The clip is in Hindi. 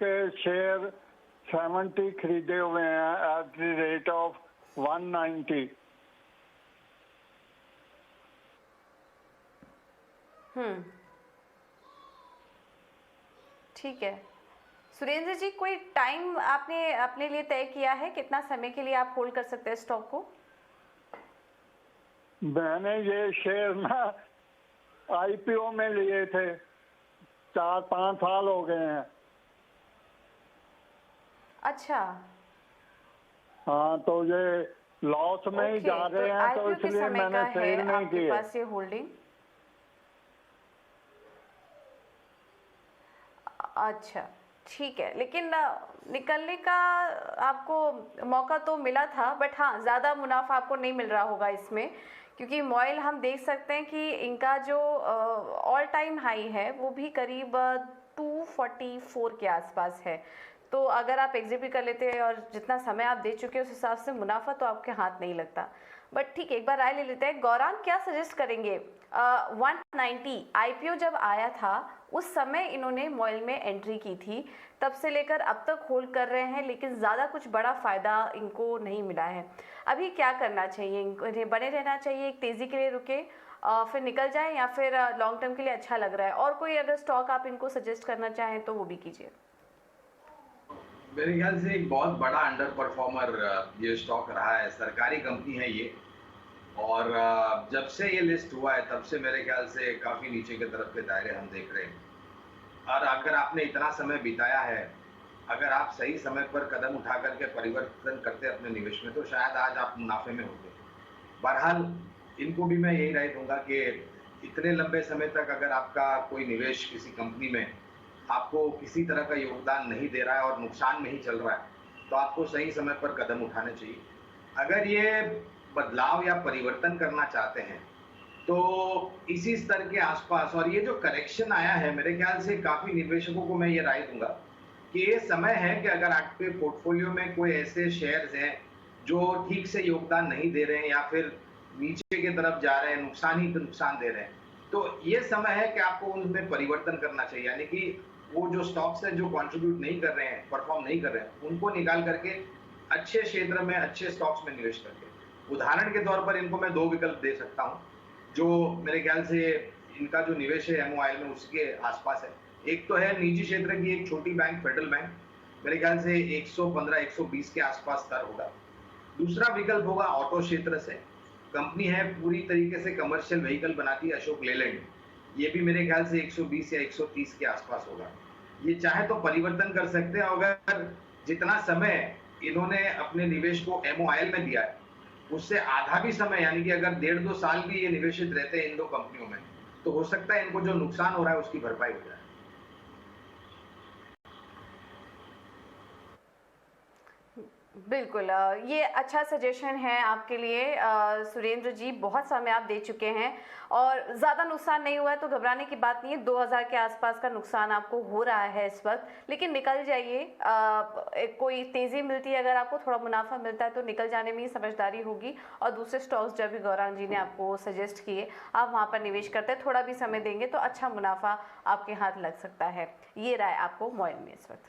के शेयर 70 खरीदे हुए हैं एट द रेट ऑफ 190। ठीक है सुरेंद्र जी, कोई टाइम आपने अपने लिए तय किया है कितना समय के लिए आप होल्ड कर सकते हैं स्टॉक को? मैंने ये शेयर ना आईपीओ में लिए थे, 4-5 साल हो गए हैं। अच्छा, हाँ, तो ये लॉस में ही जा रहे हैं, तो आईपीओ के इसलिए समय मैंने का सेल है नहीं आपके किए। पास ये होल्डिंग? अच्छा ठीक है, लेकिन निकलने का आपको मौका तो मिला था, बट हाँ ज़्यादा मुनाफा आपको नहीं मिल रहा होगा इसमें, क्योंकि मॉयल हम देख सकते हैं कि इनका जो ऑल टाइम हाई है वो भी करीब 244 के आसपास है। तो अगर आप एग्जिट भी कर लेते हैं और जितना समय आप दे चुके हैं उस हिसाब से मुनाफा तो आपके हाथ नहीं लगता। बट ठीक है, एक बार राय ले लेते हैं। गौरांग क्या सजेस्ट करेंगे? 190 आईपीओ जब आया था उस समय इन्होंने मॉयल में एंट्री की थी, तब से लेकर अब तक होल्ड कर रहे हैं, लेकिन ज़्यादा कुछ बड़ा फ़ायदा इनको नहीं मिला है। अभी क्या करना चाहिए इन्हें? बने रहना चाहिए, एक तेज़ी के लिए रुके फिर निकल जाए, या फिर लॉन्ग टर्म के लिए अच्छा लग रहा है? और कोई अगर स्टॉक आप इनको सजेस्ट करना चाहें तो वो भी कीजिए। मेरे ख्याल से एक बहुत बड़ा अंडर परफॉर्मर ये स्टॉक रहा है। सरकारी कंपनी है ये, और जब से ये लिस्ट हुआ है तब से मेरे ख्याल से काफ़ी नीचे की तरफ के दायरे हम देख रहे हैं। और अगर आपने इतना समय बिताया है, अगर आप सही समय पर कदम उठा करके परिवर्तन करते अपने निवेश में, तो शायद आज आप मुनाफे में होते। बहरहाल इनको भी मैं यही राय दूंगा कि इतने लंबे समय तक अगर आपका कोई निवेश किसी कंपनी में आपको किसी तरह का योगदान नहीं दे रहा है और नुकसान में ही चल रहा है, तो आपको सही समय पर कदम उठाने चाहिए। अगर ये बदलाव या परिवर्तन करना चाहते हैं तो इसी स्तर के आसपास, और ये जो करेक्शन आया है, मेरे ख्याल से काफ़ी निवेशकों को मैं ये राय दूंगा कि ये समय है कि अगर आपके पोर्टफोलियो में कोई ऐसे शेयर्स हैं जो ठीक से योगदान नहीं दे रहे हैं या फिर नीचे की तरफ जा रहे हैं, नुकसान ही तो नुकसान दे रहे हैं, तो ये समय है कि आपको उनमें परिवर्तन करना चाहिए। यानी कि वो जो स्टॉक्स हैं जो कंट्रीब्यूट नहीं कर रहे हैं, परफॉर्म नहीं कर रहे हैं, उनको निकाल करके अच्छे क्षेत्र में, अच्छे स्टॉक्स में निवेश करके। उदाहरण के तौर पर इनको मैं 2 विकल्प दे सकता हूँ जो मेरे ख्याल से इनका जो निवेश है एमओआईएल में उसके आसपास है। एक तो है निजी क्षेत्र की एक छोटी बैंक, फेडरल बैंक, मेरे ख्याल से 115-120 के आसपास दर होगा। दूसरा विकल्प होगा ऑटो क्षेत्र से, कंपनी है पूरी तरीके से कमर्शियल व्हीकल बनाती है, अशोक लेलैंड, ये भी मेरे ख्याल से 120 या 130 के आसपास होगा। ये चाहे तो परिवर्तन कर सकते हैं, अगर जितना समय इन्होंने अपने निवेश को एमओआईएल में दिया है उससे आधा भी समय, यानी कि अगर 1.5-2 साल भी ये निवेशित रहते हैं इन 2 कंपनियों में, तो हो सकता है इनको जो नुकसान हो रहा है उसकी भरपाई हो जाए। बिल्कुल, ये अच्छा सजेशन है आपके लिए सुरेंद्र जी। बहुत समय आप दे चुके हैं और ज़्यादा नुकसान नहीं हुआ है तो घबराने की बात नहीं है। 2000 के आसपास का नुकसान आपको हो रहा है इस वक्त, लेकिन निकल जाइए। कोई तेज़ी मिलती है, अगर आपको थोड़ा मुनाफा मिलता है तो निकल जाने में ही समझदारी होगी। और दूसरे स्टॉक्स जब भी गौरांग जी ने आपको सजेस्ट किए, आप वहाँ पर निवेश करते हैं, थोड़ा भी समय देंगे तो अच्छा मुनाफा आपके हाथ लग सकता है। ये राय आपको मॉयल में इस वक्त।